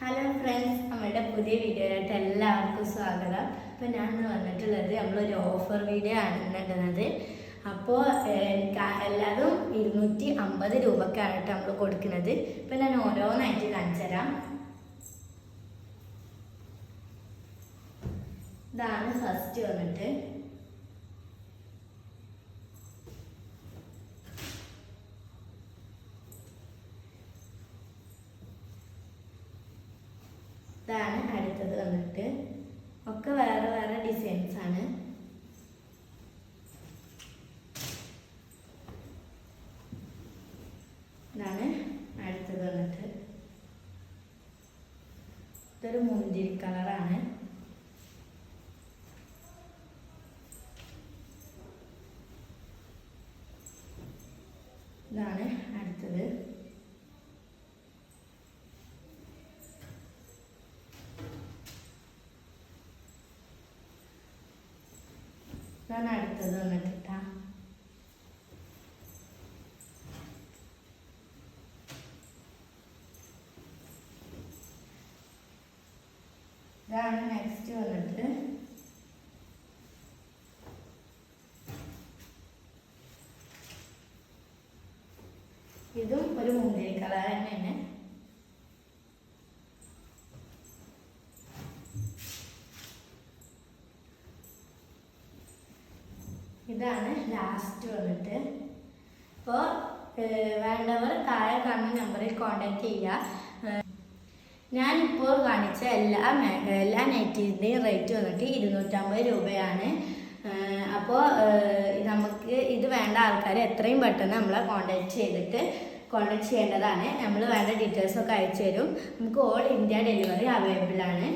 Hello friends, നമ്മുടെ പുതിയ വീഡിയോയിലായിട്ട് എല്ലാവർക്കും സ്വാഗതം. അപ്പോൾ ഞാൻ ഇന്ന് വന്നിട്ടുള്ളത് നമ്മളൊരു ഓഫർ വീഡിയോ ആണ് ഇടുന്നത്. അപ്പോൾ എല്ലാതും 250 രൂപക്കാണ് നമ്മൾ കൊടുക്കുന്നത്. ഇപ്പം ഞാൻ ഓരോന്നായിട്ട് കാണിച്ചു തരാം. ഇതാണ് ഫസ്റ്റ് വന്നിട്ട്. ഇതാണ് അടുത്തത് വന്നിട്ട്. ഒക്കെ വേറെ വേറെ ഡിസൈൻസ് ആണ്. ഇതാണ് അടുത്തത് വന്നിട്ട്. ഇതൊരു മുന്തിരി കളറാണ്. ഇതാണ് അടുത്തത്. ഇതാണ് അടുത്തത് വന്നിട്ടാ. ഇതാണ് നെക്സ്റ്റ് വന്നിട്ട്. ഇതും ഒരു മുന്തിരി കളർ തന്നെയാണ്. ഇതാണ് ലാസ്റ്റ് വന്നിട്ട്. അപ്പോൾ വേണ്ടവർ താഴെ കാണുന്ന നമ്പറിൽ കോൺടാക്ട് ചെയ്യുക. ഞാനിപ്പോൾ കാണിച്ച എല്ലാ നൈറ്റിൻ്റെയും റേറ്റ് വന്നിട്ട് 250 രൂപയാണ്. അപ്പോൾ നമുക്ക് ഇത് വേണ്ട ആൾക്കാർ എത്രയും പെട്ടെന്ന് നമ്മളെ കോൺടാക്ട് ചെയ്യേണ്ടതാണ്. നമ്മൾ വേണ്ട ഡീറ്റെയിൽസൊക്കെ അയച്ചു തരും. നമുക്ക് ഓൾ ഇന്ത്യ ഡെലിവറി അവൈലബിൾ ആണ്.